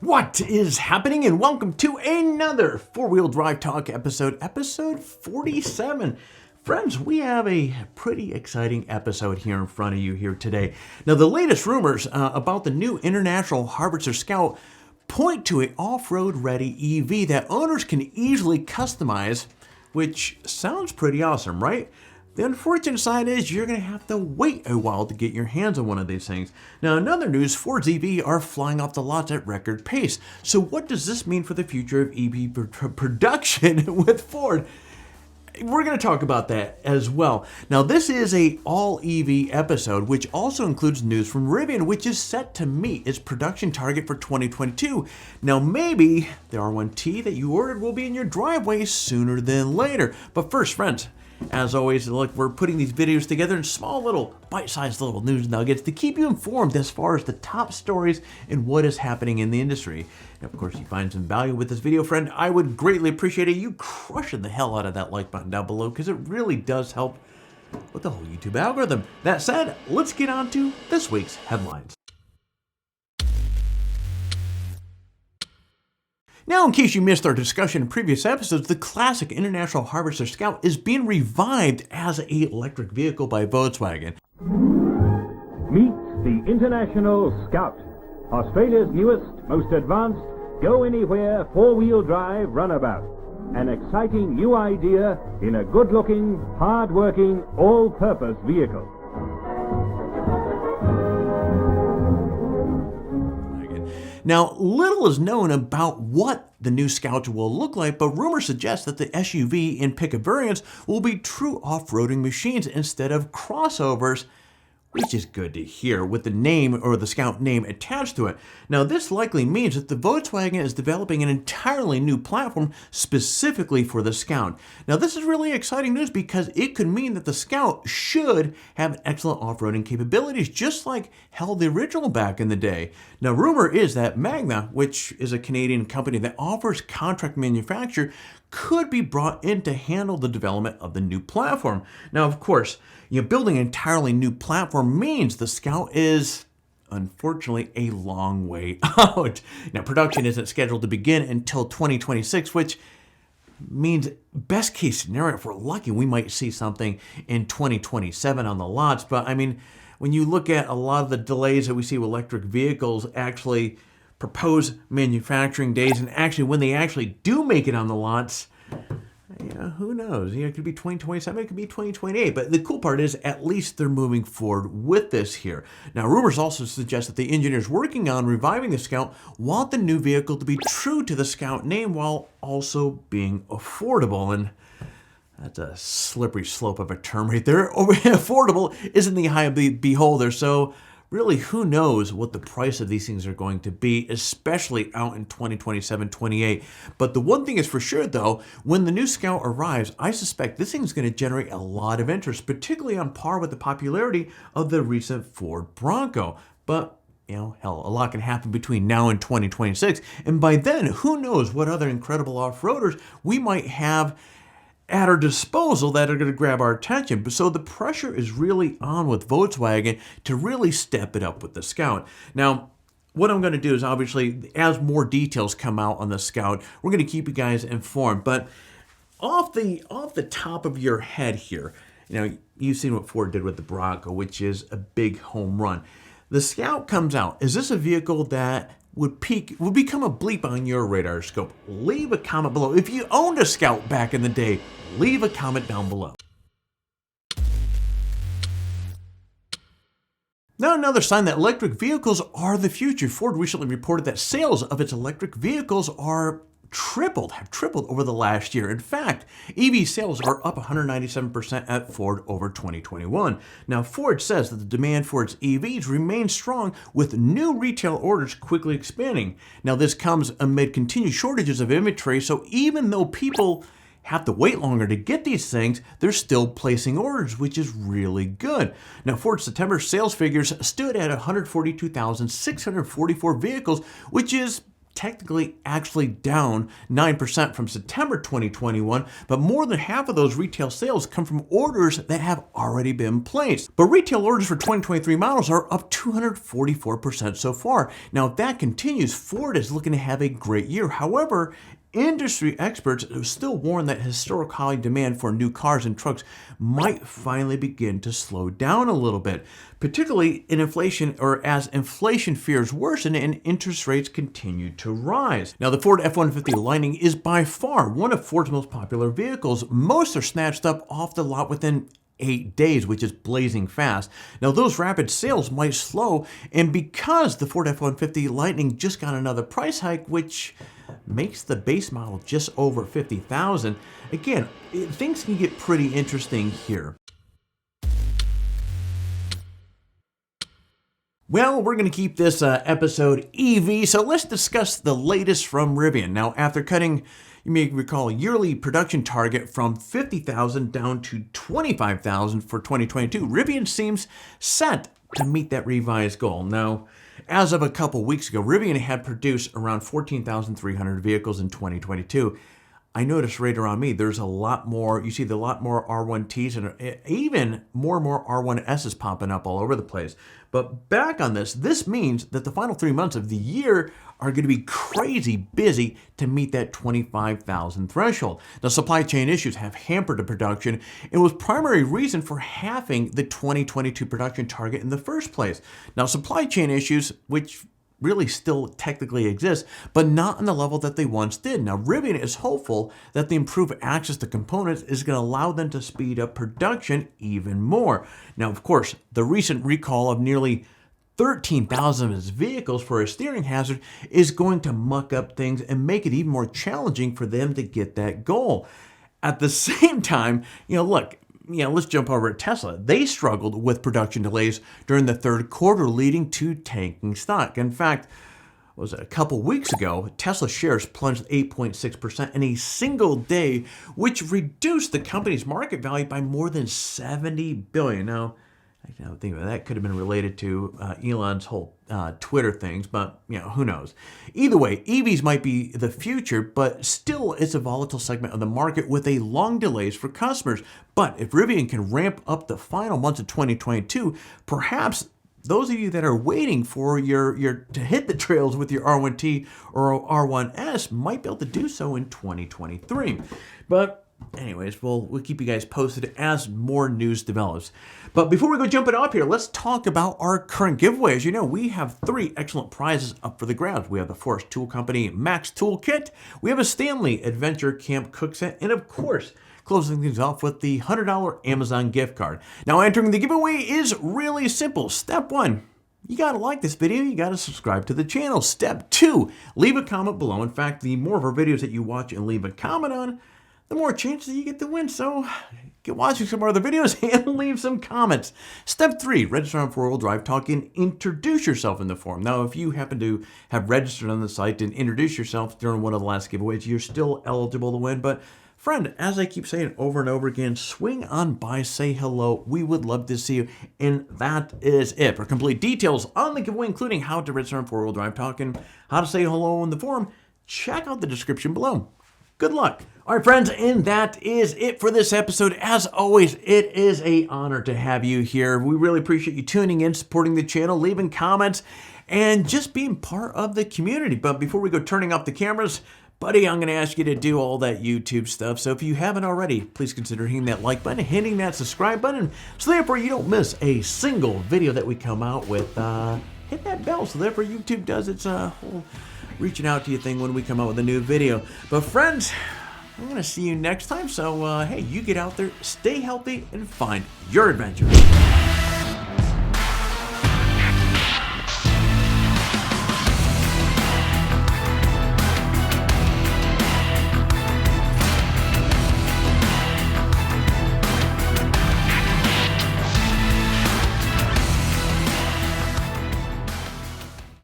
What is happening, and welcome to another four-wheel drive talk episode 47. Friends, we have a pretty exciting episode here in front of you here today. Now, the latest rumors about the new International Harvester Scout point to an off-road ready EV that owners can easily customize, which sounds pretty awesome, right? The unfortunate side is you're going to have to wait a while to get your hands on one of these things. Now, in other news, Ford's EV are flying off the lots at record pace. So what does this mean for the future of EV production with Ford? We're going to talk about that as well. Now, this is a all EV episode, which also includes news from Rivian, which is set to meet its production target for 2022. Now, maybe the R1T that you ordered will be in your driveway sooner than later. But first, friends, as always, look, we're putting these videos together in small little bite-sized little news nuggets to keep you informed as far as the top stories and what is happening in the industry. And of course, you find some value with this video, friend, I would greatly appreciate it. You crushing the hell out of that like button down below because it really does help with the whole YouTube algorithm. That said, let's get on to this week's headlines. Now, in case you missed our discussion in previous episodes, the classic International Harvester Scout is being revived as an electric vehicle by Volkswagen. Meet the International Scout, Australia's newest, most advanced, go-anywhere four-wheel drive runabout. An exciting new idea in a good-looking, hard-working, all-purpose vehicle. Now, little is known about what the new Scout will look like, but rumors suggest that the SUV and pickup variants will be true off-roading machines instead of crossovers, which is good to hear with the name or the Scout name attached to it. Now, this likely means that the Volkswagen is developing an entirely new platform specifically for the Scout. Now, this is really exciting news because it could mean that the Scout should have excellent off-roading capabilities, just like hell the original back in the day. Now, rumor is that Magna, which is a Canadian company that offers contract manufacture, could be brought in to handle the development of the new platform. Now, of course, building an entirely new platform means the Scout is, unfortunately, a long way out. Now, production isn't scheduled to begin until 2026, which means best case scenario, if we're lucky, we might see something in 2027 on the lots. But I mean, when you look at a lot of the delays that we see with electric vehicles actually propose manufacturing days, and actually when they actually do make it on the lots, who knows? It could be 2027, it could be 2028. But the cool part is at least they're moving forward with this here. Now, rumors also suggest that the engineers working on reviving the Scout want the new vehicle to be true to the Scout name while also being affordable. And that's a slippery slope of a term right there. Affordable isn't the eye of the beholder. So really, who knows what the price of these things are going to be, especially out in 2027, 28. But the one thing is for sure, though, when the new Scout arrives, I suspect this thing's going to generate a lot of interest, particularly on par with the popularity of the recent Ford Bronco. But hell, a lot can happen between now and 2026. And by then, who knows what other incredible off-roaders we might have at our disposal that are going to grab our attention. So the pressure is really on with Volkswagen to really step it up with the Scout. Now, what I'm going to do is obviously, as more details come out on the Scout, we're going to keep you guys informed. But off the top of your head here, you've seen what Ford did with the Bronco, which is a big home run. The Scout comes out. Is this a vehicle that would become a bleep on your radar scope? Leave a comment below. If you owned a Scout back in the day, leave a comment down below. Now, another sign that electric vehicles are the future. Ford recently reported that sales of its electric vehicles have tripled over the last year. In fact, EV sales are up 197% at Ford over 2021. Now, Ford says that the demand for its EVs remains strong, with new retail orders quickly expanding. Now, this comes amid continued shortages of inventory, so even though people have to wait longer to get these things, they're still placing orders, which is really good. Now, Ford's September sales figures stood at 142,644 vehicles, which is technically actually down 9% from September 2021, but more than half of those retail sales come from orders that have already been placed. But retail orders for 2023 models are up 244% so far. Now, if that continues, Ford is looking to have a great year. However, industry experts still warn that historic high demand for new cars and trucks might finally begin to slow down a little bit, particularly in inflation, or as inflation fears worsen and interest rates continue to rise. Now, the Ford F-150 Lightning is by far one of Ford's most popular vehicles. Most are snatched up off the lot within 8 days, which is blazing fast. Now, those rapid sales might slow, and because the Ford F-150 Lightning just got another price hike, which makes the base model just over $50,000, again, things can get pretty interesting here. Well, we're going to keep this episode EV, so let's discuss the latest from Rivian. Now, after cutting, you may recall, a yearly production target from 50,000 down to 25,000 for 2022, Rivian seems set to meet that revised goal. Now, as of a couple weeks ago, Rivian had produced around 14,300 vehicles in 2022. I noticed right around me, there's a lot more, you see a lot more R1Ts and even more and more R1Ss popping up all over the place. But back on this means that the final 3 months of the year are going to be crazy busy to meet that 25,000 threshold. Now, supply chain issues have hampered the production and was primary reason for halving the 2022 production target in the first place. Now, supply chain issues, which really still technically exist, but not on the level that they once did. Now, Rivian is hopeful that the improved access to components is going to allow them to speed up production even more. Now, of course, the recent recall of nearly 13,000 of its vehicles for a steering hazard is going to muck up things and make it even more challenging for them to get that goal. At the same time, let's jump over to Tesla. They struggled with production delays during the third quarter, leading to tanking stock. In fact, was it a couple weeks ago, Tesla shares plunged 8.6% in a single day, which reduced the company's market value by more than $70 billion. Now, I don't think that could have been related to Elon's whole Twitter things, but who knows? Either way, EVs might be the future, but still it's a volatile segment of the market with a long delays for customers. But if Rivian can ramp up the final months of 2022, perhaps those of you that are waiting for your to hit the trails with your R1T or R1S might be able to do so in 2023. But anyways, we'll keep you guys posted as more news develops. But before we go jumping off here, let's talk about our current giveaway. As you know, we have 3 excellent prizes up for the grabs. We have the Forest Tool Company Max Tool Kit, we have a Stanley Adventure Camp Cook Set, and of course, closing things off with the $100 Amazon gift card. Now, entering the giveaway is really simple. Step 1. You gotta like this video, you gotta subscribe to the channel. Step 2, leave a comment below. In fact, the more of our videos that you watch and leave a comment on, the more chances you get to win. So get watching some other videos and leave some comments. Step 3, register on 4-wheel drive talk and introduce yourself in the forum. Now, if you happen to have registered on the site and introduce yourself during one of the last giveaways, you're still eligible to win. But friend, as I keep saying over and over again, swing on by, say hello. We would love to see you. And that is it. For complete details on the giveaway, including how to register on 4-wheel drive talk and how to say hello in the forum, check out the description below. Good luck. All right, friends, and that is it for this episode. As always, it is an honor to have you here. We really appreciate you tuning in, supporting the channel, leaving comments, and just being part of the community. But before we go turning off the cameras, buddy, I'm going to ask you to do all that YouTube stuff. So if you haven't already, please consider hitting that like button, hitting that subscribe button, so therefore you don't miss a single video that we come out with. Hit that bell, so therefore YouTube does its whole reaching out to you thing when we come out with a new video. But friends, I'm going to see you next time. So, hey, you get out there, stay healthy, and find your adventure.